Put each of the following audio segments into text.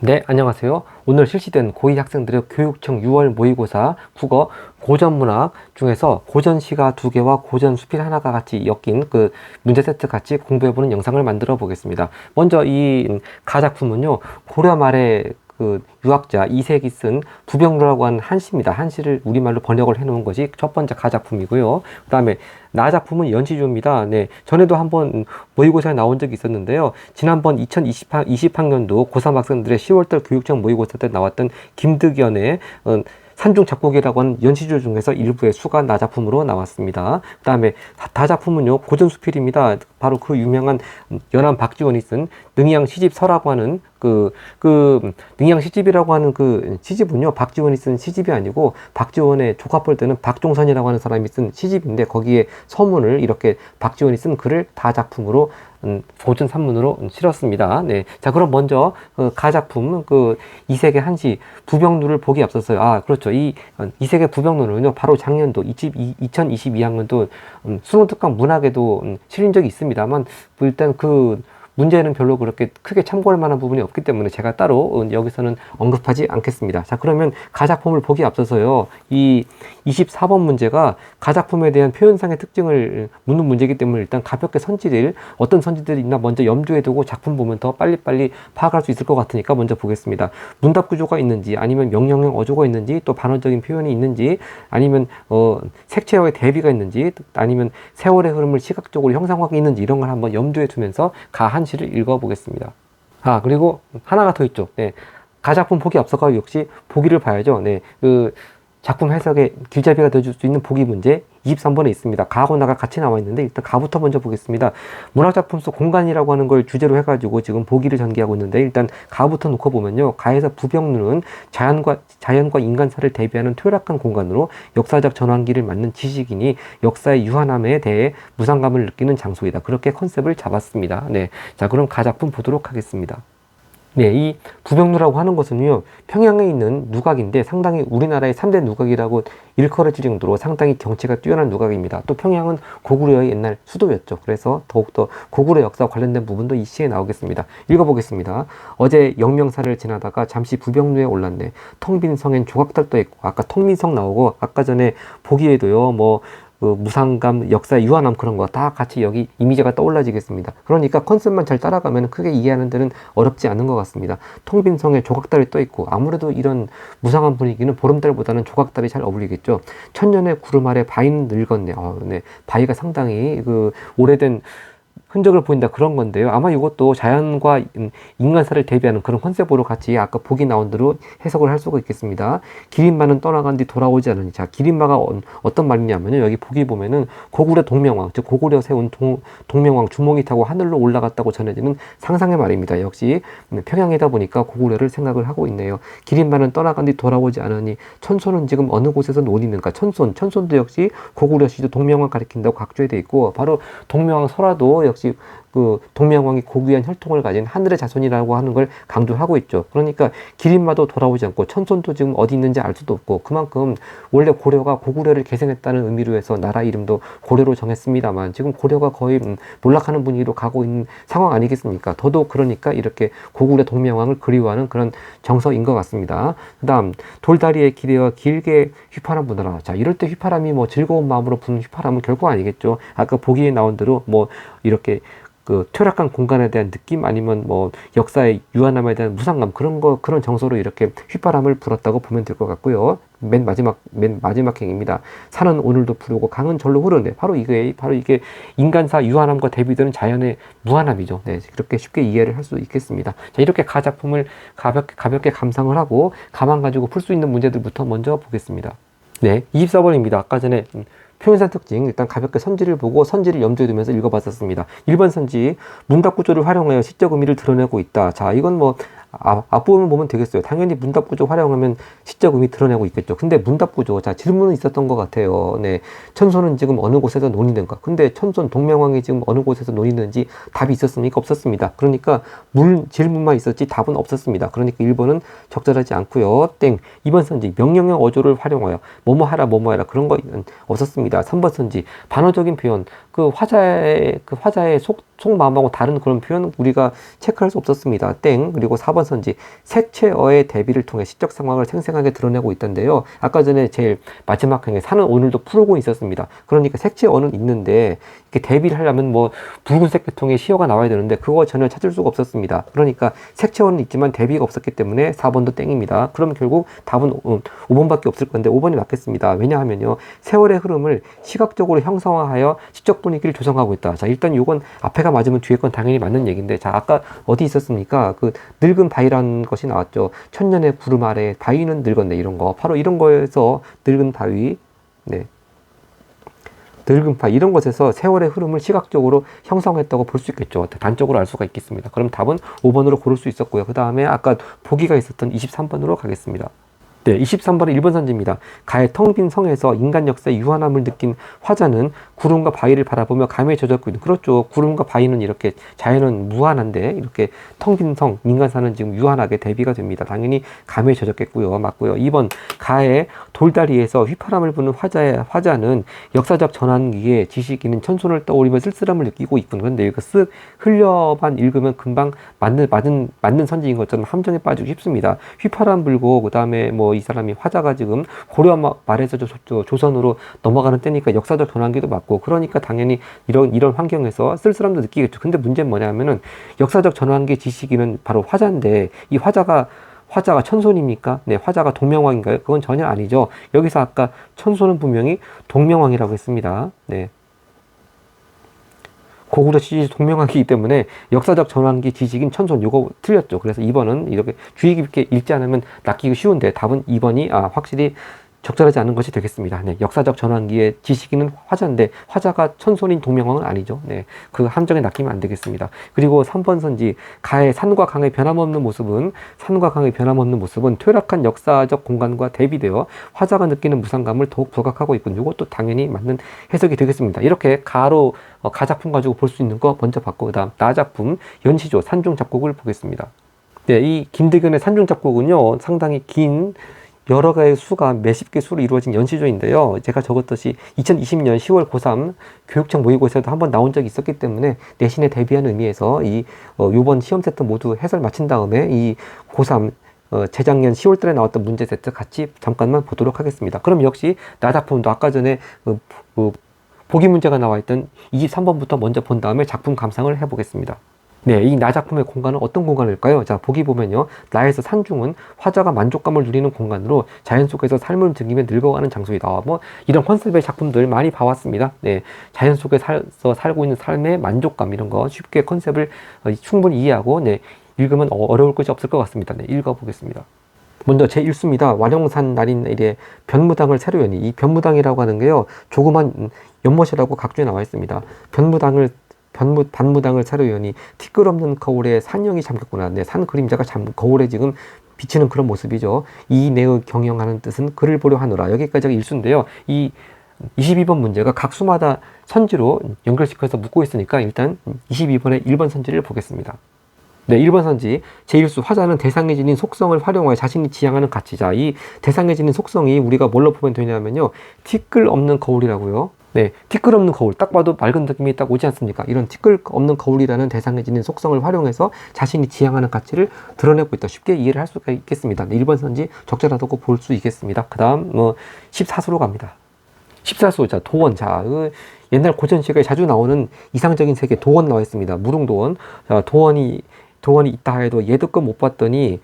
네, 안녕하세요. 오늘 실시된 고2 학생들의 교육청 6월 모의고사 국어 고전문학 중에서 고전시가 2개와 고전수필 하나가 같이 엮인 그 문제 세트 같이 공부해보는 영상을 만들어 보겠습니다. 먼저 이 가작품은요, 고려 말에 그 유학자 이색이 쓴 부병루라고 하는 한시입니다. 한시를 우리말로 번역을 해놓은 것이 첫 번째 가작품이고요. 그 다음에 나작품은 연시조입니다. 네, 전에도 한번 모의고사에 나온 적이 있었는데요. 지난번 2020학년도 고3 학생들의 10월달 교육청 모의고사 때 나왔던 김득연의 산중 작곡이라고 하는 연시조 중에서 일부의 수가 나작품으로 나왔습니다. 그 다음에 다작품은요, 고전수필입니다. 바로 그 유명한 연암 박지원이 쓴 능이양 시집서라고 하는 능이양 시집이라고 하는 그 시집은요, 박지원이 쓴 시집이 아니고 박지원의 조카뻘 때는 박종선이라고 하는 사람이 쓴 시집인데, 거기에 서문을 이렇게 박지원이 쓴 글을 다작품으로 고전 산문으로 실었습니다. 네. 자, 그럼 먼저 가작품 이색의 한시 부병루를 보기 앞서서요. 아, 그렇죠. 이색의 부병루는요, 바로 작년도 2022학년도 수능 특강 문학에도 실린 적이 있습니다만, 일단 문제는 별로 그렇게 크게 참고할 만한 부분이 없기 때문에 제가 따로 여기서는 언급하지 않겠습니다. 자, 그러면 가작품을 보기 앞서서요, 이 24번 문제가 가작품에 대한 표현상의 특징을 묻는 문제이기 때문에 일단 가볍게 어떤 선지들이 있나 먼저 염두에 두고 작품 보면 더 빨리빨리 파악할 수 있을 것 같으니까 먼저 보겠습니다. 문답 구조가 있는지, 아니면 명령형 어조가 있는지, 또 반어적인 표현이 있는지, 아니면 색채와의 대비가 있는지, 아니면 세월의 흐름을 시각적으로 형상화가 있는지, 이런 걸 한번 염두에 두면서 한시를 읽어보겠습니다. 아, 그리고 하나가 더 있죠. 네. 가작품 보기 앞서가 역시 보기를 봐야죠. 네. 작품 해석에 길잡이가 되어줄 수 있는 보기 문제 23번에 있습니다. 가하고 나가 같이 나와 있는데, 일단 가부터 먼저 보겠습니다. 문학작품 속 공간이라고 하는 걸 주제로 해가지고 지금 보기를 전개하고 있는데, 일단 가부터 놓고 보면요, 가에서 부병루는 자연과 인간사를 대비하는 퇴락한 공간으로 역사적 전환기를 맞는 지식인이 역사의 유한함에 대해 무상감을 느끼는 장소이다. 그렇게 컨셉을 잡았습니다. 네. 자, 그럼 가작품 보도록 하겠습니다. 네, 이 부병루라고 하는 것은요, 평양에 있는 누각인데 상당히 우리나라의 3대 누각이라고 일컬어질 정도로 상당히 경치가 뛰어난 누각입니다. 또 평양은 고구려의 옛날 수도였죠. 그래서 더욱더 고구려 역사와 관련된 부분도 이 시에 나오겠습니다. 읽어보겠습니다. 어제 영명사를 지나다가 잠시 부병루에 올랐네. 텅 빈 성엔 조각들 떠 있고, 아까 텅빈성 나오고, 아까 전에 보기에도요, 무상감, 역사의 유한함, 그런 거 다 같이 여기 이미지가 떠올라지겠습니다. 그러니까 컨셉만 잘 따라가면 크게 이해하는 데는 어렵지 않은 것 같습니다. 텅빈 성에 조각달이 떠 있고, 아무래도 이런 무상한 분위기는 보름달보다는 조각달이 잘 어울리겠죠. 천년의 구름 아래 바위는 늙었네. 네. 바위가 상당히 오래된 흔적을 보인다, 그런 건데요. 아마 이것도 자연과 인간사를 대비하는 그런 컨셉으로 같이 아까 보기 나온 대로 해석을 할 수가 있겠습니다. 기린마는 떠나간 뒤 돌아오지 않으니. 자, 기린마가 어떤 말이냐면요, 여기 보기 보면은 고구려 동명왕, 즉 고구려 세운 동명왕 주몽이 타고 하늘로 올라갔다고 전해지는 상상의 말입니다. 역시 평양이다 보니까 고구려를 생각을 하고 있네요. 기린마는 떠나간 뒤 돌아오지 않으니 천손은 지금 어느 곳에서 논이는가. 천손도 역시 고구려 시조 동명왕 가리킨다고 각조되어 있고, 바로 동명왕 설화도 역시 동명왕이 고귀한 혈통을 가진 하늘의 자손이라고 하는 걸 강조하고 있죠. 그러니까 기린마도 돌아오지 않고 천손도 지금 어디 있는지 알 수도 없고, 그만큼 원래 고려가 고구려를 계승했다는 의미로 해서 나라 이름도 고려로 정했습니다만, 지금 고려가 거의 몰락하는 분위기로 가고 있는 상황 아니겠습니까? 더더욱 그러니까 이렇게 고구려 동명왕을 그리워하는 그런 정서인 것 같습니다. 그 다음, 돌다리에 기대어 길게 휘파람 부느라. 자, 이럴 때 휘파람이 즐거운 마음으로 부는 휘파람은 결코 아니겠죠. 아까 보기에 나온 대로 이렇게 퇴락한 공간에 대한 느낌, 아니면 역사의 유한함에 대한 무상감, 그런 정서로 이렇게 휘파람을 불었다고 보면 될 것 같고요. 맨 마지막 행입니다. 산은 오늘도 푸르고 강은 절로 흐르네. 바로 이게 인간사 유한함과 대비되는 자연의 무한함이죠. 네, 그렇게 쉽게 이해를 할 수 있겠습니다. 자, 이렇게 가작품을 가볍게 감상을 하고 가만 가지고 풀 수 있는 문제들부터 먼저 보겠습니다. 네, 24번입니다. 아까 전에 표현상 특징, 일단 가볍게 선지를 보고 선지를 염두에 두면서 읽어봤었습니다. 1번 선지, 문답 구조를 활용하여 시적 의미를 드러내고 있다. 자, 이건 앞부분을 보면 되겠어요. 당연히 문답 구조 활용하면 시적 의미 드러내고 있겠죠. 근데 문답 구조, 자, 질문은 있었던 것 같아요. 네. 천손은 지금 어느 곳에서 논이는가? 근데 천손 동명왕이 지금 어느 곳에서 논이는지 답이 있었습니까? 없었습니다. 그러니까 질문만 있었지 답은 없었습니다. 그러니까 1번은 적절하지 않고요. 땡. 2번 선지, 명령형 어조를 활용하여 뭐뭐 하라 뭐뭐 해라, 그런 거 없었습니다. 3번 선지, 반어적인 표현, 화자의 속마음하고 다른 그런 표현 우리가 체크할 수 없었습니다. 땡. 그리고 4번 3번 선지 색채어의 대비를 통해 시적 상황을 생생하게 드러내고 있던데요. 아까 전에 제일 마지막 항에 산은 오늘도 푸르고 있었습니다. 그러니까 색채어는 있는데 이렇게 대비를 하려면 뭐 붉은색 계통의 시어가 나와야 되는데 그거 전혀 찾을 수가 없었습니다. 그러니까 색채어는 있지만 대비가 없었기 때문에 4번도 땡입니다. 그럼 결국 답은 5번밖에 없을 건데 5번이 맞겠습니다. 왜냐하면요, 세월의 흐름을 시각적으로 형상화하여 시적 분위기를 조성하고 있다. 자, 일단 이건 앞에가 맞으면 뒤에 건 당연히 맞는 얘기인데, 자, 아까 어디 있었습니까? 그 늙은 바위라는 것이 나왔죠. 천년의 구름 아래 바위는 늙었네, 이런 거. 바로 이런 거에서 늙은 바위, 네, 늙은 바위, 이런 것에서 세월의 흐름을 시각적으로 형성했다고 볼 수 있겠죠. 단적으로 알 수가 있겠습니다. 그럼 답은 5번으로 고를 수 있었고요. 그 다음에 아까 보기가 있었던 23번으로 가겠습니다. 네, 23번은 1번 선지입니다. 가의 텅 빈 성에서 인간 역사의 유한함을 느낀 화자는 구름과 바위를 바라보며 감에 젖었고, 그렇죠. 구름과 바위는 이렇게 자연은 무한한데 이렇게 텅 빈 성, 인간 사는 지금 유한하게 대비가 됩니다. 당연히 감에 젖었겠고요. 맞고요. 2번 가의 돌다리에서 휘파람을 부는 화자는 역사적 전환기에 지식인은 천손을 떠올리며 쓸쓸함을 느끼고 있군. 그런데 이거 쓱 흘려만 읽으면 금방 맞는 선지인 것처럼 함정에 빠지기 쉽습니다. 휘파람 불고 그 다음에 뭐 이 사람이 화자가 지금 고려 말에서 조선으로 넘어가는 때니까 역사적 전환기도 맞고, 그러니까 당연히 이런 환경에서 쓸쓸함도 느끼겠죠. 근데 문제는 뭐냐면은 역사적 전환기 지식인은 바로 화자인데 이 화자가 천손입니까? 네, 화자가 동명왕인가요? 그건 전혀 아니죠. 여기서 아까 천손은 분명히 동명왕이라고 했습니다. 네. 고구려 시기 동명왕이기 때문에 역사적 전환기 지식인 천손, 요거 틀렸죠. 그래서 2번은 이렇게 주의 깊게 읽지 않으면 낚이기 쉬운데 답은 2번이 확실히 적절하지 않은 것이 되겠습니다. 네, 역사적 전환기의 지식인은 화자인데 화자가 천손인 동명왕은 아니죠. 네, 그 함정에 낚이면 안 되겠습니다. 그리고 3번 선지 가의 산과 강의 변함없는 모습은 퇴락한 역사적 공간과 대비되어 화자가 느끼는 무상감을 더욱 부각하고 있군. 이것도 당연히 맞는 해석이 되겠습니다. 이렇게 가로 가작품 가지고 볼 수 있는 거 먼저 봤고, 그다음 나작품 연시조 산중 잡곡을 보겠습니다. 네, 이 김대견의 산중 잡곡은요 상당히 긴 여러 가지 수가 몇십 개 수로 이루어진 연시조인데요. 제가 적었듯이 2020년 10월 고3 교육청 모의고사에도 한번 나온 적이 있었기 때문에 내신에 대비하는 의미에서 요번 시험 세트 모두 해설 마친 다음에 이 고3 재작년 10월 달에 나왔던 문제 세트 같이 잠깐만 보도록 하겠습니다. 그럼 역시 나작품도 아까 전에 보기 문제가 나와 있던 23번부터 먼저 본 다음에 작품 감상을 해보겠습니다. 네, 이 나작품의 공간은 어떤 공간일까요? 자, 보기 보면요. 나에서 산중은 화자가 만족감을 누리는 공간으로 자연 속에서 삶을 즐기며 늙어가는 장소이다. 뭐 이런 컨셉의 작품들 많이 봐왔습니다. 네, 자연 속에서 살고 있는 삶의 만족감, 이런 거 쉽게 컨셉을 충분히 이해하고, 네, 읽으면 어려울 것이 없을 것 같습니다. 네, 읽어보겠습니다. 먼저 제1수입니다. 완영산 날인일에 변무당을 새로 여니, 이 변무당이라고 하는 게요, 조그만 연못이라고 각주에 나와 있습니다. 반무당을 새로 여니 티끌 없는 거울에 산영이 잠겼구나. 네, 산 그림자가 거울에 지금 비치는 그런 모습이죠. 이 내의 경영하는 뜻은 글을 보려 하노라. 여기까지가 1수인데요. 이 22번 문제가 각 수마다 선지로 연결시켜서 묻고 있으니까 일단 22번의 1번 선지를 보겠습니다. 네, 1번 선지 제1수 화자는 대상에 지닌 속성을 활용하여 자신이 지향하는 가치자. 이 대상에 지닌 속성이 우리가 뭘로 보면 되냐면요, 티끌 없는 거울이라고요. 네, 티끌 없는 거울, 딱 봐도 맑은 느낌이 딱 오지 않습니까? 이런 티끌 없는 거울이라는 대상에 지닌 속성을 활용해서 자신이 지향하는 가치를 드러내고 있다. 쉽게 이해를 할 수가 있겠습니다. 네, 1번 선지 적절하다고 볼 수 있겠습니다. 그 다음 14수로 갑니다. 14수, 자, 도원. 자, 옛날 고전시가에 자주 나오는 이상적인 세계 도원 나와 있습니다. 무릉도원. 자, 도원이 있다 해도 얘도 거 못 봤더니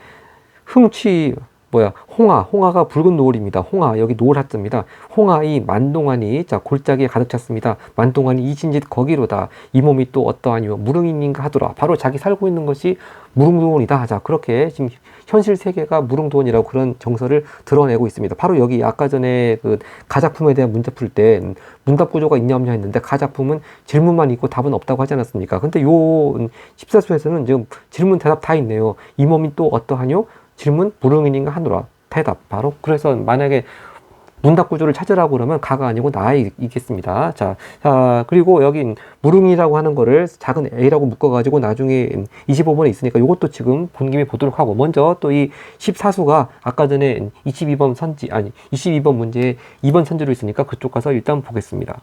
홍아가 붉은 노을입니다. 홍아, 여기 노을 하트입니다. 홍아이 만동안이, 자, 골짜기에 가득 찼습니다. 만동안이 이진짓 거기로다. 이 몸이 또 어떠하니요 무릉인인가 하더라. 바로 자기 살고 있는 것이 무릉도원이다. 자, 그렇게 지금 현실 세계가 무릉도원이라고 그런 정서를 드러내고 있습니다. 바로 여기 아까 전에 그 가작품에 대한 문제 풀 때 문답 구조가 있냐 없냐 했는데 가작품은 질문만 있고 답은 없다고 하지 않았습니까? 근데 요 14수에서는 지금 질문 대답 다 있네요. 이 몸이 또 어떠하뇨? 질문 무릉인인가 하노라. 대답 바로. 그래서 만약에 문답 구조를 찾으라고 그러면 가가 아니고 나에 있겠습니다. 자, 그리고 여기 무릉이라고 하는 거를 작은 a라고 묶어가지고 나중에 25번에 있으니까 이것도 지금 본 김에 보도록 하고, 먼저 또 이 14수가 아까 전에 22번 문제에 2번 선지로 있으니까 그쪽 가서 일단 보겠습니다.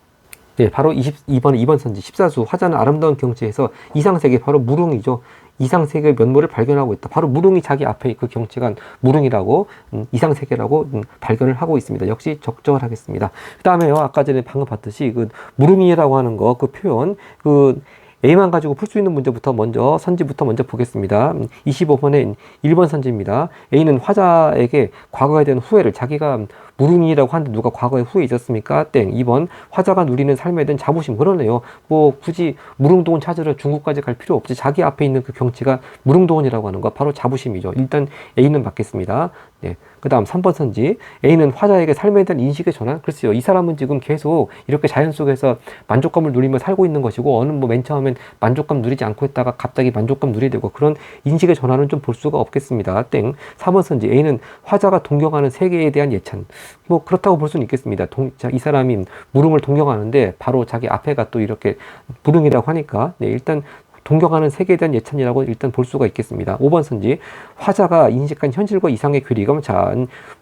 네, 바로 2번 선지 14수 화자는 아름다운 경치에서 이상세계, 바로 무릉이죠. 이상세계의 면모를 발견하고 있다. 바로 무릉이 자기 앞에 그 경치가 무릉이라고 이상세계라고 발견을 하고 있습니다. 역시 적절하겠습니다. 그 다음에요, 아까 전에 방금 봤듯이 그 무릉이라고 하는 거 그 표현 그 A만 가지고 풀 수 있는 문제부터 먼저 선지부터 먼저 보겠습니다. 25번에 1번 선지입니다. A는 화자에게 과거에 대한 후회를 자기가 무릉이라고 하는데 누가 과거에 후회 있었습니까? 땡. 2번 화자가 누리는 삶에 대한 자부심. 그러네요. 뭐 굳이 무릉도원 찾으러 중국까지 갈 필요 없지. 자기 앞에 있는 그 경치가 무릉도원이라고 하는 거 바로 자부심이죠. 일단 A는 맞겠습니다. 네. 그 다음 3번 선지. A는 화자에게 삶에 대한 인식의 전환. 글쎄요. 이 사람은 지금 계속 이렇게 자연 속에서 만족감을 누리며 살고 있는 것이고 어느 뭐 맨 처음엔 만족감 누리지 않고 있다가 갑자기 만족감 누리게 되고 그런 인식의 전환은 좀 볼 수가 없겠습니다. 땡. 4번 선지. A는 화자가 동경하는 세계에 대한 예찬. 뭐 그렇다고 볼 수는 있겠습니다. 이 사람이 무릉을 동경하는데 바로 자기 앞에가 또 이렇게 무릉이라고 하니까 네, 일단 동경하는 세계에 대한 예찬이라고 일단 볼 수가 있겠습니다. 5번 선지. 화자가 인식한 현실과 이상의 괴리감. 자,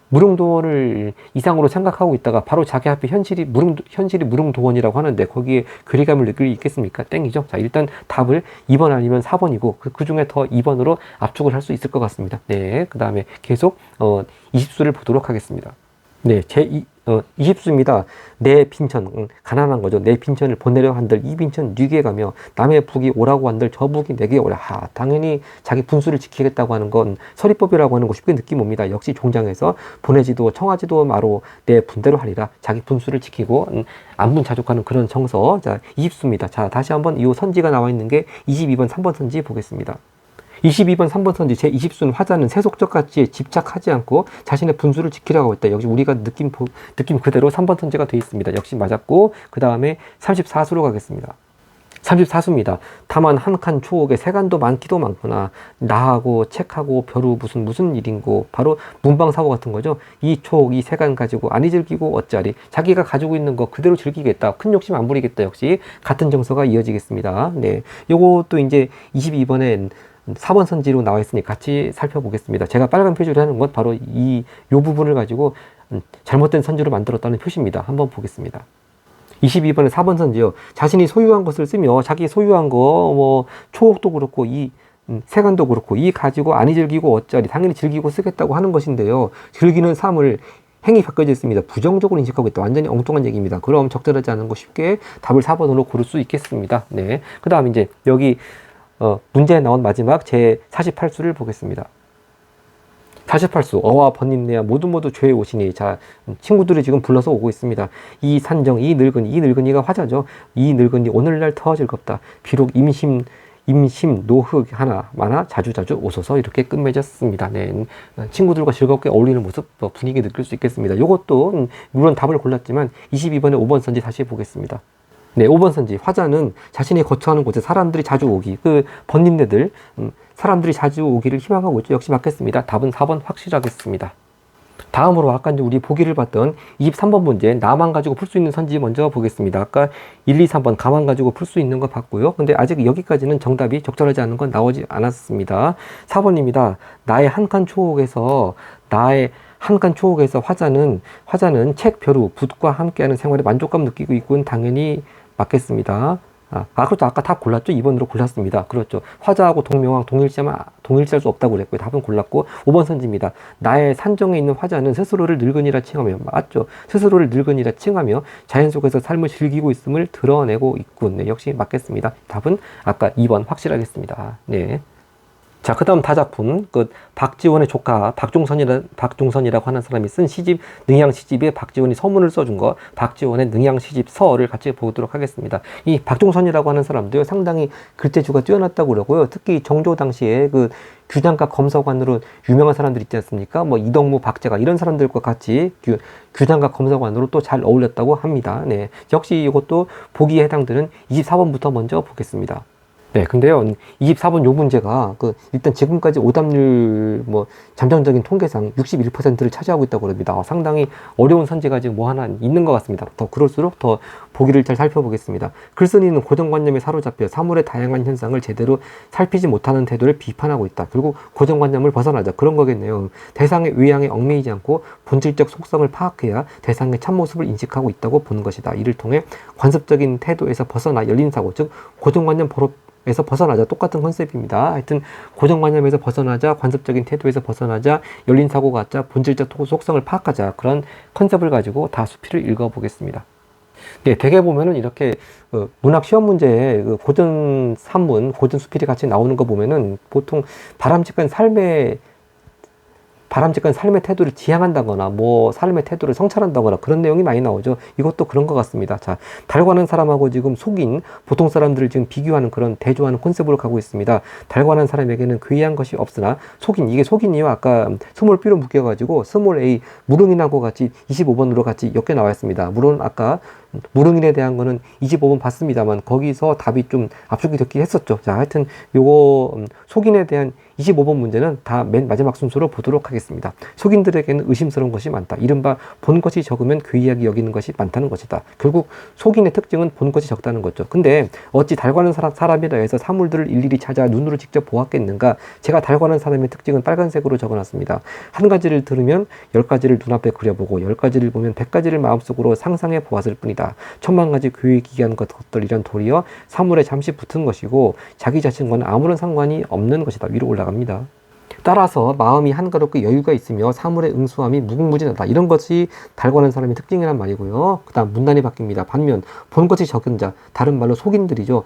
무릉도원을 이상으로 생각하고 있다가 바로 자기 앞에 현실이 무릉도원이라고 하는데 거기에 괴리감을 느낄 수 있겠습니까? 땡이죠. 자, 일단 답을 2번 아니면 4번이고 그 중에 더 2번으로 압축을 할 수 있을 것 같습니다. 네, 그 다음에 계속 20수를 보도록 하겠습니다. 네, 20수입니다. 내 빈천, 가난한 거죠. 내 빈천을 보내려 한들 이 빈천 네게 가며 남의 북이 오라고 한들 저 북이 내게 오라. 당연히 자기 분수를 지키겠다고 하는 건 서리법이라고 하는 거 쉽게 느낌 옵니다. 역시 종장에서 보내지도 청하지도 마로 내 분대로 하리라. 자기 분수를 지키고 안분자족하는 그런 정서. 자, 20수입니다. 자, 다시 한번 이 선지가 나와 있는 게 22번 3번 선지 보겠습니다. 22번 3번 선지 제20수는 화자는 세속적 가치에 집착하지 않고 자신의 분수를 지키려고 했다. 역시 우리가 느낌 그대로 3번 선지가 되어 있습니다. 역시 맞았고 그 다음에 34수로 가겠습니다. 34수입니다. 다만 한 칸 초옥에 세간도 많기도 많구나. 나하고 책하고 벼루 무슨 일인고. 바로 문방사고 같은 거죠. 이 초옥 이 세간 가지고 아니 즐기고 어짜리. 자기가 가지고 있는 거 그대로 즐기겠다. 큰 욕심 안 부리겠다. 역시 같은 정서가 이어지겠습니다. 네, 요것도 이제 22번에 4번 선지로 나와 있으니 같이 살펴보겠습니다. 제가 빨간 표시를 하는 건 바로 요 부분을 가지고 잘못된 선지로 만들었다는 표시입니다. 한번 보겠습니다. 22번에 4번 선지요. 자신이 소유한 것을 쓰며 자기 소유한 거 뭐 초옥도 그렇고 이 세간도 그렇고 이 가지고 아니 즐기고 어쩌리 당연히 즐기고 쓰겠다고 하는 것인데요. 즐기는 삶을 행이 바뀌어져 있습니다. 부정적으로 인식하고 있다. 완전히 엉뚱한 얘기입니다. 그럼 적절하지 않은 거 쉽게 답을 4번으로 고를 수 있겠습니다. 네. 그 다음 이제 여기 문제에 나온 마지막 제 48수를 보겠습니다. 48수 어와 번님네야 모두 죄의 옷이니. 자, 친구들이 지금 불러서 오고 있습니다. 이 산정 이 늙은이가 화자죠. 이 늙은이 오늘날 더 즐겁다. 비록 임심 노흑 하나 마나 자주 오소서. 이렇게 끝맺었습니다. 네, 친구들과 즐겁게 어울리는 모습 분위기 느낄 수 있겠습니다. 이것도 물론 답을 골랐지만 22번에 5번 선지 다시 보겠습니다. 네, 5번 선지. 화자는 자신이 거처하는 곳에 사람들이 자주 오기. 그 번님네들 사람들이 자주 오기를 희망하고 있죠. 역시 맞겠습니다. 답은 4번 확실하겠습니다. 다음으로 아까 이제 우리 보기를 봤던 23번 문제 나만 가지고 풀 수 있는 선지 먼저 보겠습니다. 아까 1, 2, 3번 가만 가지고 풀 수 있는 거 봤고요. 근데 아직 여기까지는 정답이 적절하지 않은 건 나오지 않았습니다. 4번입니다. 나의 한 칸 초옥에서 화자는 책, 벼루, 붓과 함께하는 생활에 만족감 느끼고 있군. 당연히 맞겠습니다. 그렇죠. 아까 답 골랐죠? 2번으로 골랐습니다. 그렇죠. 화자하고 동명왕 동일시할 수 없다고 그랬고요. 답은 골랐고 5번 선지입니다. 나의 산정에 있는 화자는 스스로를 늙은이라 칭하며. 맞죠. 스스로를 늙은이라 칭하며 자연 속에서 삶을 즐기고 있음을 드러내고 있군. 네, 역시 맞겠습니다. 답은 아까 2번 확실하겠습니다. 네. 자, 그 다음 다작품, 박지원의 조카, 박종선이라고 하는 사람이 쓴 시집, 능양시집에 박지원이 서문을 써준 거, 박지원의 능양시집서를 같이 보도록 하겠습니다. 이 박종선이라고 하는 사람도요, 상당히 글재주가 뛰어났다고 그러고요. 특히 정조 당시에 규장각 검사관으로 유명한 사람들 있지 않습니까? 뭐, 이덕무, 박재가 이런 사람들과 같이 규장각 검사관으로 또 잘 어울렸다고 합니다. 네. 역시 이것도 보기에 해당되는 24번부터 먼저 보겠습니다. 네, 근데요, 24번 요 문제가, 일단 지금까지 오답률, 잠정적인 통계상 61%를 차지하고 있다고 그럽니다. 상당히 어려운 선지가 지금 하나 있는 것 같습니다. 그럴수록 더 보기를 잘 살펴보겠습니다. 글쓴이는 고정관념에 사로잡혀 사물의 다양한 현상을 제대로 살피지 못하는 태도를 비판하고 있다. 결국 고정관념을 벗어나자. 그런 거겠네요. 대상의 의향에 얽매이지 않고 본질적 속성을 파악해야 대상의 참모습을 인식하고 있다고 보는 것이다. 이를 통해 관습적인 태도에서 벗어나 열린 사고, 즉, 고정관념 에서 벗어나자. 똑같은 컨셉입니다. 하여튼 고정관념에서 벗어나자, 관습적인 태도에서 벗어나자, 열린 사고 갖자, 본질적 속성을 파악하자. 그런 컨셉을 가지고 다 수필을 읽어보겠습니다. 네, 대개 보면은 이렇게 문학 시험 문제에 고전 산문, 고전 수필이 같이 나오는 거 보면은 보통 바람직한 삶의 태도를 지향한다거나 뭐 삶의 태도를 성찰한다거나 그런 내용이 많이 나오죠. 이것도 그런 것 같습니다. 자, 달관한 사람하고 지금 속인 보통 사람들을 지금 비교하는 그런 대조하는 콘셉트로 가고 있습니다. 달관한 사람에게는 괴이한 것이 없으나 속인, 이게 속인이요. 아까 스몰 B로 묶여가지고 스몰 A 무릉인하고 같이 25번으로 같이 엮여 나와 있습니다. 물론 아까 무릉인에 대한 거는 25번 봤습니다만 거기서 답이 좀 압축이 됐긴 했었죠. 자, 하여튼 요거 속인에 대한 25번 문제는 다 맨 마지막 순서로 보도록 하겠습니다. 속인들에게는 의심스러운 것이 많다. 이른바 본 것이 적으면 괴이하게 여기는 것이 많다는 것이다. 결국 속인의 특징은 본 것이 적다는 거죠. 근데 어찌 달관한 사람이라 해서 사물들을 일일이 찾아 눈으로 직접 보았겠는가? 제가 달관한 사람의 특징은 빨간색으로 적어놨습니다. 한 가지를 들으면 10가지를 눈앞에 그려보고 10가지를 보면 100가지를 마음속으로 상상해 보았을 뿐이다. 천만 가지 괴이기한 것들 이런 도리어 사물에 잠시 붙은 것이고 자기 자신과는 아무런 상관이 없는 것이다. 위로 올라갑니다. 따라서 마음이 한가롭고 여유가 있으며 사물의 응수함이 무궁무진하다. 이런 것이 달관한 사람의 특징이란 말이고요. 그 다음 문단이 바뀝니다. 반면 본 것이 적은 자, 다른 말로 속인들이죠.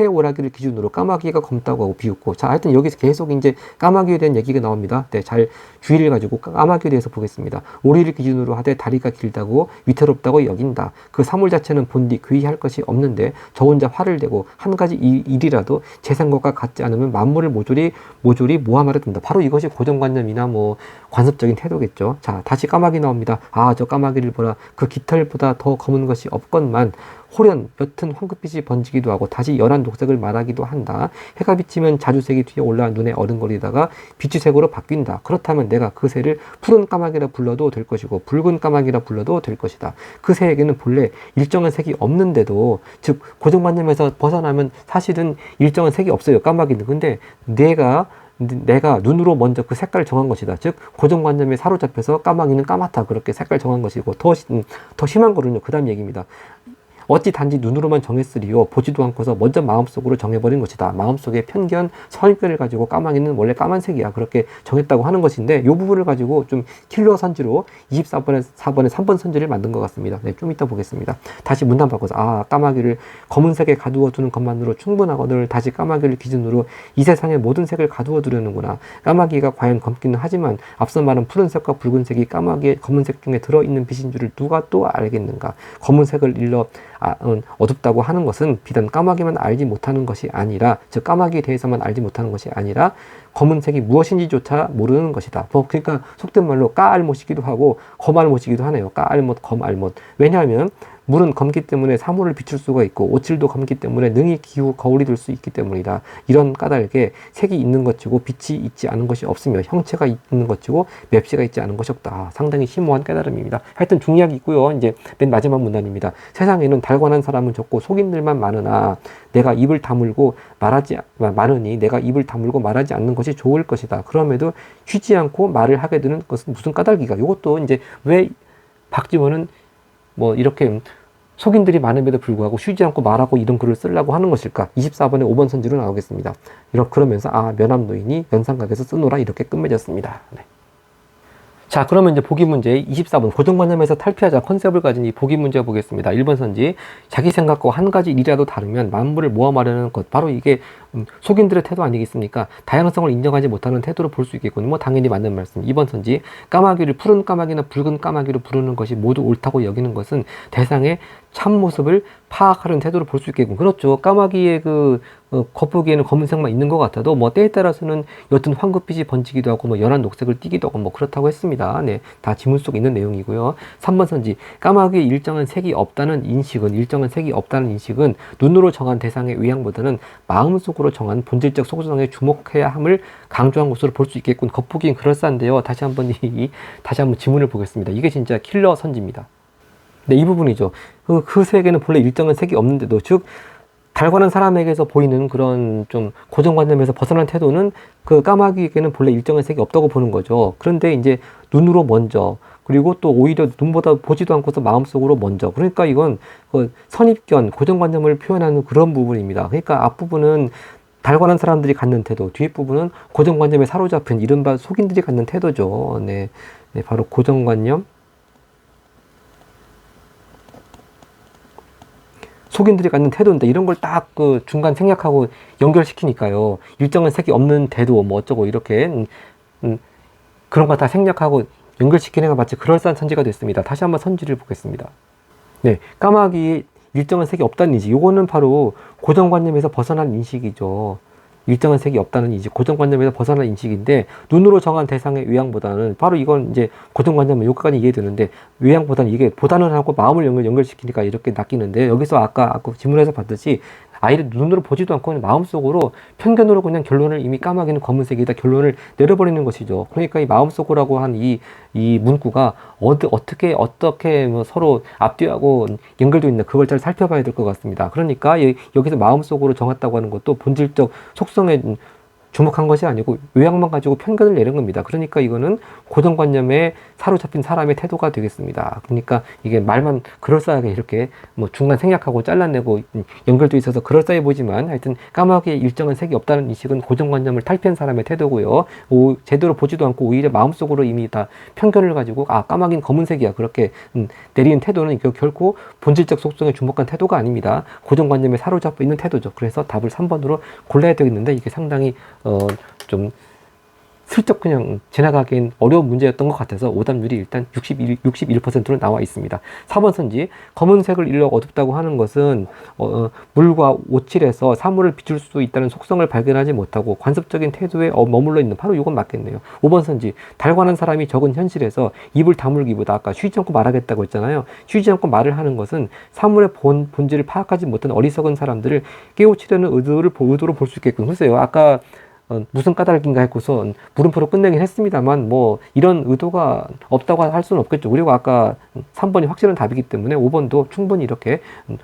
해오라기를 기준으로 까마귀가 검다고 하고 비웃고. 자, 하여튼 여기서 계속 이제 까마귀에 대한 얘기가 나옵니다. 네, 잘 주의를 가지고 까마귀에 대해서 보겠습니다. 오리를 기준으로 하되 다리가 길다고 위태롭다고 여긴다. 그 사물 자체는 본디 괴이할 것이 없는데 저 혼자 화를 내고 한 가지 일이라도 제 생각과 같지 않으면 만물을 모조리 모함하려 든다. 바로 이것이 고정관념이나 뭐 관습적인 태도겠죠. 자, 다시 까마귀 나옵니다. 아, 저 까마귀를 보라. 그 깃털보다 더 검은 것이 없건만 호련, 옅은 황급빛이 번지기도 하고 다시 연한 녹색을 말하기도 한다. 해가 비치면 자주색이 뒤에 올라 눈에 어른거리다가 비추색으로 바뀐다. 그렇다면 내가 그 새를 푸른 까마귀라 불러도 될 것이고 붉은 까마귀라 불러도 될 것이다. 그 새에게는 본래 일정한 색이 없는데도, 즉 고정관념에서 벗어나면 사실은 일정한 색이 없어요. 까마귀는. 근데 내가 눈으로 먼저 그 색깔을 정한 것이다. 즉 고정관념에 사로잡혀서 까마귀는 까맣다. 그렇게 색깔 정한 것이고 더 심한 거는요. 그 다음 얘기입니다. 어찌 단지 눈으로만 정했으리요 보지도 않고서 먼저 마음속으로 정해버린 것이다. 마음속에 편견, 선입견을 가지고 까마귀는 원래 까만색이야. 그렇게 정했다고 하는 것인데 이 부분을 가지고 좀 킬러 선지로 24번에 4번에 3번 선지를 만든 것 같습니다. 네, 좀 이따 보겠습니다. 다시 문단 바꿔서 까마귀를 검은색에 가두어 두는 것만으로 충분하거늘 다시 까마귀를 기준으로 이 세상의 모든 색을 가두어 두려는구나. 까마귀가 과연 검기는 하지만 앞서 말한 푸른색과 붉은색이 까마귀의 검은색 중에 들어있는 빛인 줄을 누가 또 알겠는가. 검은색을 일러 어둡다고 하는 것은 비단 까마귀만 알지 못하는 것이 아니라, 즉 까마귀에 대해서만 알지 못하는 것이 아니라 검은색이 무엇인지조차 모르는 것이다. 그러니까 속된 말로 까알못이기도 하고 검알못이기도 하네요. 까알못, 검알못. 왜냐하면 물은 검기 때문에 사물을 비출 수가 있고 오칠도 검기 때문에 능히 기후 거울이 될 수 있기 때문이다. 이런 까닭에 색이 있는 것이고 빛이 있지 않은 것이 없으며 형체가 있는 것이고 맵시가 있지 않은 것이 없다. 상당히 심오한 깨달음입니다. 하여튼 중리학이 있고요. 이제 맨 마지막 문단입니다. 세상에는 달관한 사람은 적고 속인들만 많으나 내가 입을 다물고 말하지 않는 것이 좋을 것이다. 그럼에도 쉬지 않고 말을 하게 되는 것은 무슨 까닭이가. 이것도 이제 왜 박지원은 뭐 이렇게 속인들이 많음에도 불구하고 쉬지 않고 말하고 이런 글을 쓰려고 하는 것일까? 24번에 5번 선지로 나오겠습니다. 그러면서 면함노인이 연상각에서 쓰노라 이렇게 끝맺었습니다. 네. 자, 그러면 이제 보기 문제 24번 고정관념에서 탈피하자 컨셉을 가진 이 보기 문제 보겠습니다. 1번 선지 자기 생각과 한 가지 일이라도 다르면 만물을 모함하려는 것. 바로 이게 속인들의 태도 아니겠습니까? 다양성을 인정하지 못하는 태도로 볼 수 있겠군요. 뭐 당연히 맞는 말씀. 2번 선지 까마귀를 푸른 까마귀나 붉은 까마귀로 부르는 것이 모두 옳다고 여기는 것은 대상의 참모습을 파악하는 태도로 볼 수 있겠군. 그렇죠. 까마귀의 겉보기에는 검은색만 있는 것 같아도 뭐 때에 따라서는 옅은 황급빛이 번지기도 하고 뭐 연한 녹색을 띠기도 하고 뭐 그렇다고 했습니다. 네, 다 지문 속에 있는 내용이고요. 3번 선지 까마귀의 일정한 색이 없다는 인식은 눈으로 정한 대상의 의향보다는 마음속으로 정한 본질적 속성에 주목해야 함을 강조한 것으로 볼 수 있겠군. 겉보기엔 그럴싸한데요. 다시 한번 지문을 보겠습니다. 이게 진짜 킬러 선지입니다. 네, 이 부분이죠. 그 색에는 본래 일정한 색이 없는데도, 즉 달관한 사람에게서 보이는 그런 좀 고정관념에서 벗어난 태도는 그 까마귀에게는 본래 일정한 색이 없다고 보는 거죠. 그런데 이제 눈으로 먼저 그리고 또 오히려 눈보다 보지도 않고서 마음속으로 먼저. 그러니까 이건 그 선입견, 고정관념을 표현하는 그런 부분입니다. 그러니까 앞부분은 달관한 사람들이 갖는 태도, 뒷부분은 고정관념에 사로잡힌 이른바 속인들이 갖는 태도죠. 네, 네, 바로 고정관념. 속인들이 갖는 태도인데 이런 걸 딱 그 중간 생략하고 연결시키니까요. 일정한 색이 없는 태도 뭐 어쩌고 이렇게 그런 거 다 생략하고 연결시키는 게 마치 그럴싸한 선지가 됐습니다. 다시 한번 선지를 보겠습니다. 네, 까마귀 일정한 색이 없다는 인식. 요거는 바로 고정관념에서 벗어난 인식이죠. 일정한 색이 없다는 인식, 고정관념에서 벗어난 인식인데 눈으로 정한 대상의 외양보다는 바로 이건 이제 고정관념은 여기까지 이해되는데 외양보다는 이게 보다는 하고 마음을 연결시키니까 이렇게 낚이는데 여기서 아까 질문에서 봤듯이 아이를 눈으로 보지도 않고 그냥 마음속으로 편견으로 그냥 결론을 이미 까마귀는 검은색이다 결론을 내려버리는 것이죠. 그러니까 이 마음속으로라고 한 이 문구가 어떻게 뭐 서로 앞뒤하고 연결되어 있나 그걸 잘 살펴봐야 될 것 같습니다. 그러니까 여기서 마음속으로 정했다고 하는 것도 본질적 속성에 주목한 것이 아니고 요약만 가지고 편견을 내는 겁니다. 그러니까 이거는 고정관념에 사로잡힌 사람의 태도가 되겠습니다. 그러니까 이게 말만 그럴싸하게 이렇게 뭐 중간 생략하고 잘라내고 연결돼 있어서 그럴싸해 보지만 하여튼 까마귀에 일정한 색이 없다는 인식은 고정관념을 탈피한 사람의 태도고요. 제대로 보지도 않고 오히려 마음속으로 이미 다 편견을 가지고 까마귀는 검은색이야 그렇게 내리는 태도는 결코 본질적 속성에 주목한 태도가 아닙니다. 고정관념에 사로잡혀 있는 태도죠. 그래서 답을 3번으로 골라야 되겠는데 이게 상당히 좀 슬쩍 그냥 지나가기엔 어려운 문제였던 것 같아서 오답률이 일단 61%로 나와 있습니다. 4번 선지, 검은색을 일러 어둡다고 하는 것은 물과 오칠에서 사물을 비출 수 있다는 속성을 발견하지 못하고 관습적인 태도에 머물러 있는 바로 이건 맞겠네요. 5번 선지, 달관한 사람이 적은 현실에서 입을 다물기보다 아까 쉬지 않고 말하겠다고 했잖아요. 쉬지 않고 말을 하는 것은 사물의 본질을 파악하지 못한 어리석은 사람들을 깨우치려는 의도로 볼 수 있겠군. 글쎄요. 아까 무슨 까닭인가 했고서 물음표로 끝내긴 했습니다만 뭐 이런 의도가 없다고 할 수는 없겠죠. 그리고 아까 3번이 확실한 답이기 때문에 5번도 충분히 이렇게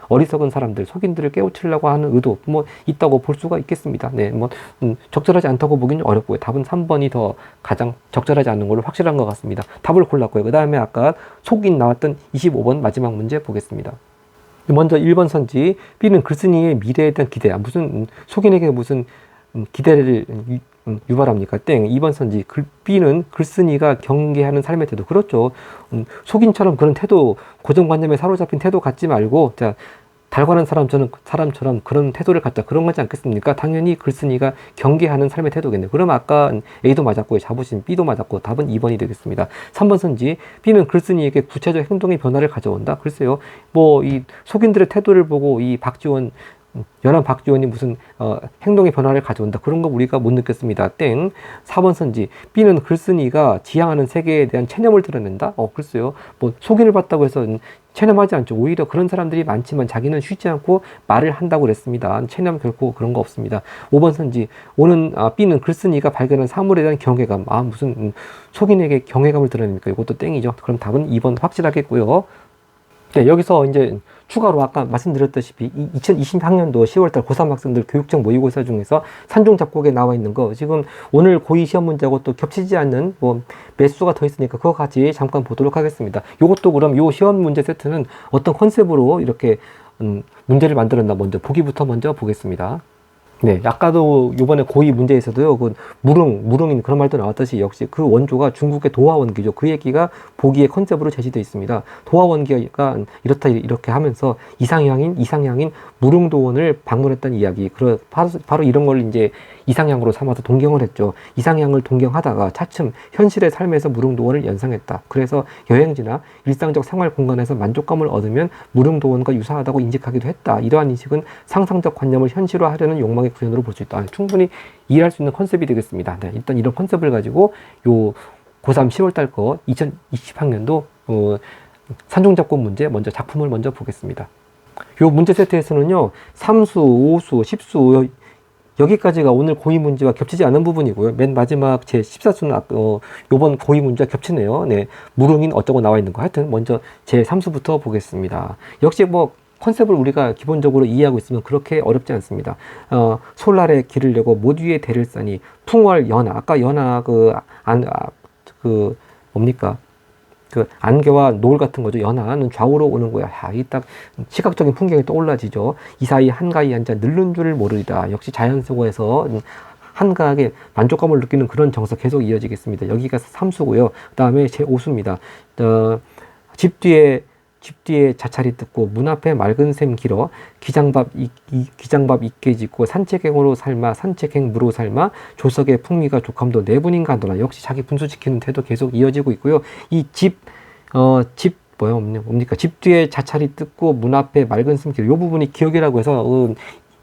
어리석은 사람들, 속인들을 깨우치려고 하는 의도 뭐 있다고 볼 수가 있겠습니다. 네, 뭐 적절하지 않다고 보기는 어렵고요. 답은 3번이 더 가장 적절하지 않는 걸로 확실한 것 같습니다. 답을 골랐고요. 그 다음에 아까 속인 나왔던 25번 마지막 문제 보겠습니다. 먼저 1번 선지, B는 글쓴이의 미래에 대한 기대, 무슨 속인에게 무슨 기대를 유발합니까? 땡. 2번 선지, B는 글쓴이가 경계하는 삶의 태도. 그렇죠. 속인처럼 그런 태도, 고정관념에 사로잡힌 태도 갖지 말고, 자, 달관한 사람처럼 그런 태도를 갖자. 그런 거지 않겠습니까? 당연히 글쓴이가 경계하는 삶의 태도겠네요. 그럼 아까 A도 맞았고요. 자부심 B도 맞았고 답은 2번이 되겠습니다. 3번 선지, B는 글쓴이에게 구체적 행동의 변화를 가져온다. 글쎄요. 뭐 이 속인들의 태도를 보고 이 연한 박지원이 무슨 행동의 변화를 가져온다 그런 거 우리가 못 느꼈습니다. 땡. 4번 선지, B는 글쓴이가 지향하는 세계에 대한 체념을 드러낸다. 글쎄요. 뭐 속인을 봤다고 해서 체념하지 않죠. 오히려 그런 사람들이 많지만 자기는 쉬지 않고 말을 한다고 그랬습니다. 체념 결코 그런 거 없습니다. 5번 선지, B는 글쓴이가 발견한 사물에 대한 경외감. 무슨 속인에게 경외감을 드러냅니까? 이것도 땡이죠. 그럼 답은 2번 확실하겠고요. 네, 여기서 이제 추가로 아까 말씀드렸다시피 2020학년도 10월달 고3 학생들 교육청 모의고사 중에서 산중 잡곡에 나와 있는 거 지금 오늘 고2 시험 문제하고 또 겹치지 않는 뭐 몇 수가 더 있으니까 그거 같이 잠깐 보도록 하겠습니다. 요것도 그럼 요 시험 문제 세트는 어떤 컨셉으로 이렇게 문제를 만들었나 먼저 보기부터 먼저 보겠습니다. 네, 아까도 요번에 고2 문제에서도요, 무릉인 그런 말도 나왔듯이 역시 그 원조가 중국의 도화원기죠. 그 얘기가 보기의 컨셉으로 제시되어 있습니다. 도화원기가 이렇게 하면서 이상향인 무릉도원을 방문했다는 이야기. 바로 이런 걸 이제 이상향으로 삼아서 동경을 했죠. 이상향을 동경하다가 차츰 현실의 삶에서 무릉도원을 연상했다. 그래서 여행지나 일상적 생활 공간에서 만족감을 얻으면 무릉도원과 유사하다고 인식하기도 했다. 이러한 인식은 상상적 관념을 현실화하려는 욕망의 구현으로 볼 수 있다. 충분히 이해할 수 있는 컨셉이 되겠습니다. 네, 일단 이런 컨셉을 가지고 요 고3 10월달 거 2020학년도 산중잡곡 문제 먼저 작품을 먼저 보겠습니다. 요 문제 세트에서는요 3수, 5수, 10수 여기까지가 오늘 고2 문제와 겹치지 않은 부분이고요. 맨 마지막 제 14수는 요번 고2 문제와 겹치네요. 네, 무릉인 어쩌고 나와 있는 거. 하여튼 먼저 제 3수부터 보겠습니다. 역시 뭐 컨셉을 우리가 기본적으로 이해하고 있으면 그렇게 어렵지 않습니다. 솔날에 길을 내고 못 위에 대를 싸니 풍월 연하. 아까 연하 뭡니까? 그 안개와 노을 같은 거죠. 연하는 좌우로 오는 거야. 이 딱 시각적인 풍경이 떠올라지죠. 이 사이 한가히 앉아 늘는 줄을 모르리다. 역시 자연 속에서 한가하게 만족감을 느끼는 그런 정서 계속 이어지겠습니다. 여기가 3수고요. 그 다음에 제 5수입니다. 집 뒤에 자찰이 뜯고 문 앞에 맑은 샘 길어 기장밥 있게 짓고 산책행으로 삶아 산책행무로 삶아 조석의 풍미가 족함도 내분인가 하더라. 역시 자기 분수지키는 태도 계속 이어지고 있고요. 이 뭡니까? 집 뒤에 자찰이 뜯고 문 앞에 맑은 샘 길어. 이 부분이 기억이라고 해서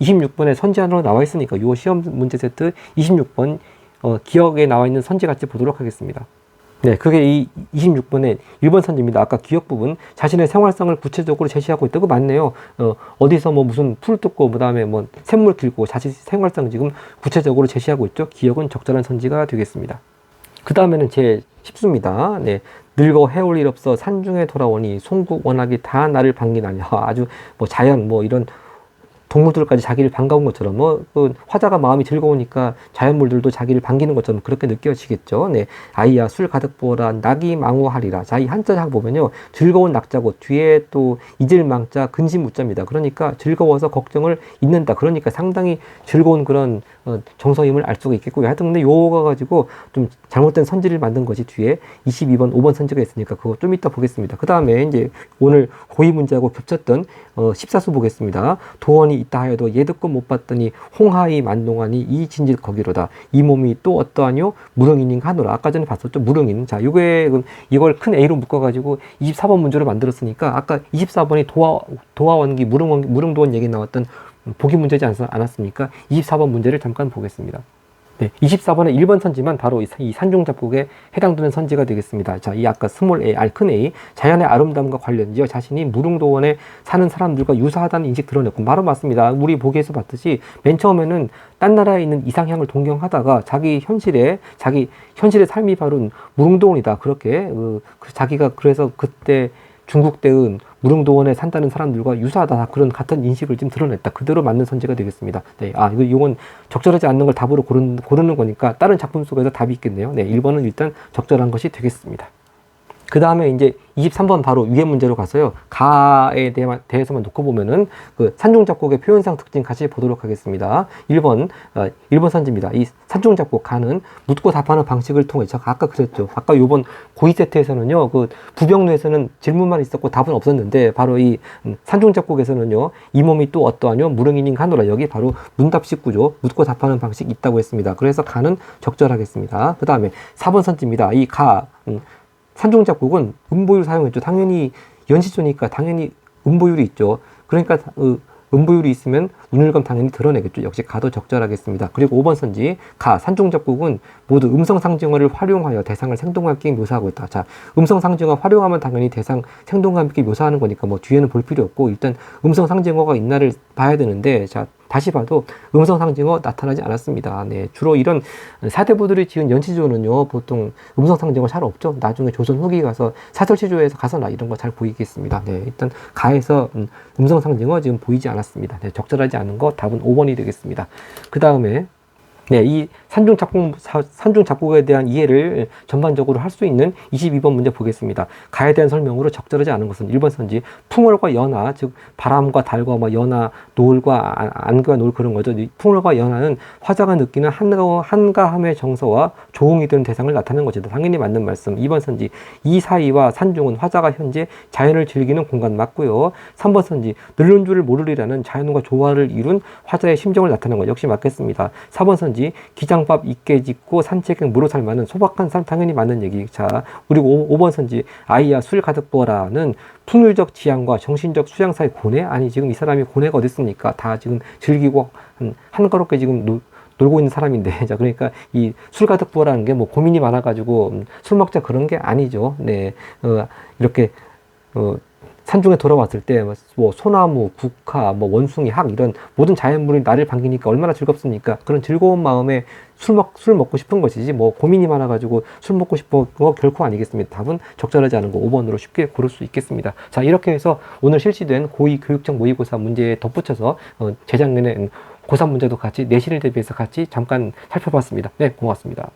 26번에 선지 안으로 나와 있으니까 이 시험 문제 세트 26번 기억에 나와 있는 선지 같이 보도록 하겠습니다. 네, 그게 이 26번의 1번 선지입니다. 아까 기억 부분, 자신의 생활상을 구체적으로 제시하고 있다고 맞네요. 어디서 뭐 무슨 풀 뜯고, 그 다음에 뭐 샘물 길고, 자신 생활상 지금 구체적으로 제시하고 있죠. 기억은 적절한 선지가 되겠습니다. 그 다음에는 제 10수입니다. 네. 늙어 해올 일 없어 산중에 돌아오니 송국 원학이 다 나를 반기나니. 아주 뭐 자연, 뭐 이런 동물들까지 자기를 반가운 것처럼 그 화자가 마음이 즐거우니까 자연물들도 자기를 반기는 것처럼 그렇게 느껴지겠죠. 네, 아이야 술 가득 부어라 낙이 망호하리라. 자, 이 한자 보면요 즐거운 낙자고 뒤에 또 잊을 망자 근심 우자입니다. 그러니까 즐거워서 걱정을 잊는다. 그러니까 상당히 즐거운 그런 정서임을 알 수가 있겠고요. 하여튼 근데 요거 가지고 좀 잘못된 선지를 만든 것이 뒤에 22번 5번 선지가 있으니까 그거 좀 이따 보겠습니다. 그 다음에 이제 오늘 고의 문제하고 겹쳤던 14수 보겠습니다. 도원이 있다 하여도 얘 듣고 못 봤더니 홍하이 만동하니 이 진짓 거기로다. 이 몸이 또 어떠하뇨? 무릉인인가 하노라. 아까 전에 봤었죠. 무릉인. 자, 이걸 큰 A로 묶어가지고 24번 문제로 만들었으니까 아까 24번이 도화원기 무릉도원 얘기 나왔던 보기 문제지 않았습니까? 24번 문제를 잠깐 보겠습니다. 네, 24번의 1번 선지만 바로 이 산중잡곡에 해당되는 선지가 되겠습니다. 자, 이 아까 스몰 a, 큰 A, 자연의 아름다움과 관련지어 자신이 무릉도원에 사는 사람들과 유사하다는 인식 드러냈고, 바로 맞습니다. 우리 보기에서 봤듯이 맨 처음에는 딴 나라에 있는 이상향을 동경하다가 자기 현실의 삶이 바로 무릉도원이다. 그렇게 자기가 그래서 그때 중국 때은 무릉도원에 산다는 사람들과 유사하다. 그런 같은 인식을 좀 드러냈다. 그대로 맞는 선지가 되겠습니다. 네, 이건 적절하지 않는 걸 답으로 고르는 거니까 다른 작품 속에서 답이 있겠네요. 네, 1번은 일단 적절한 것이 되겠습니다. 그 다음에 이제 23번 바로 위에 문제로 가서요. 가에 대해서만 놓고 보면은 그 산중잡곡의 표현상 특징 같이 보도록 하겠습니다. 1번 선지입니다. 이 산중잡곡 가는 묻고 답하는 방식을 통해 제가 아까 그랬죠. 아까 요번 고의 세트에서는요. 그 부병루에서는 질문만 있었고 답은 없었는데 바로 이 산중잡곡에서는요. 이 몸이 또 어떠하뇨? 무릉인인 하노라. 여기 바로 문답식 구조 묻고 답하는 방식 있다고 했습니다. 그래서 가는 적절하겠습니다. 그 다음에 4번 선지입니다. 이 가 산중잡곡은 음보율 사용했죠. 당연히 연시조니까 당연히 음보율이 있죠. 그러니까 음보율이 있으면 운율감 당연히 드러내겠죠. 역시 가도 적절하겠습니다. 그리고 5번 선지 가 산중잡곡은 모두 음성상징어를 활용하여 대상을 생동감 있게 묘사하고 있다. 자, 음성상징어 활용하면 당연히 대상 생동감 있게 묘사하는 거니까 뭐 뒤에는 볼 필요 없고 일단 음성상징어가 있나를 봐야 되는데, 자, 다시 봐도 음성상징어 나타나지 않았습니다. 네, 주로 이런 사대부들이 지은 연시조는요 보통 음성상징어 잘 없죠. 나중에 조선 후기 가서 사설시조에서 가서나 이런 거 잘 보이겠습니다. 네, 일단 가에서 음성상징어 지금 보이지 않았습니다. 네, 적절하지 않은 거 답은 5번이 되겠습니다. 그 다음에 네, 이 산중잡곡에 대한 이해를 전반적으로 할 수 있는 22번 문제 보겠습니다. 가에 대한 설명으로 적절하지 않은 것은 1번 선지 풍월과 연하, 즉 바람과 달과 뭐 연하, 노을과 안개와 노을 그런 거죠. 풍월과 연하는 화자가 느끼는 한가함의 정서와 조응이 되는 대상을 나타내는 것이다. 당연히 맞는 말씀. 2번 선지 이 사이와 산중은 화자가 현재 자연을 즐기는 공간 맞고요. 3번 선지 늘는 줄을 모르리라는 자연과 조화를 이룬 화자의 심정을 나타내는 것 역시 맞겠습니다. 4번 선지 기장밥 있게 짓고 산책행 무로 살만은 소박한 삶 당연히 맞는 얘기. 자, 그리고 5번 선지 아이야 술 가득 부어라는 풍율적 지향과 정신적 수양 사이 고뇌? 아니 지금 이 사람이 고뇌가 어디 있습니까? 다 지금 즐기고 한가롭게 지금 놀고 있는 사람인데, 자, 그러니까 이 술 가득 부어라는 게 뭐 고민이 많아가지고 술 먹자 그런 게 아니죠. 네, 이렇게 산중에 돌아왔을 때 뭐 소나무, 국화, 뭐 원숭이, 학 이런 모든 자연물이 나를 반기니까 얼마나 즐겁습니까? 그런 즐거운 마음에 술 먹고 싶은 것이지 뭐 고민이 많아가지고 술 먹고 싶은 거 결코 아니겠습니다. 답은 적절하지 않은 거 5번으로 쉽게 고를 수 있겠습니다. 자, 이렇게 해서 오늘 실시된 고2 교육청 모의고사 문제에 덧붙여서 재작년에 고3 문제도 같이 내신을 대비해서 같이 잠깐 살펴봤습니다. 네, 고맙습니다.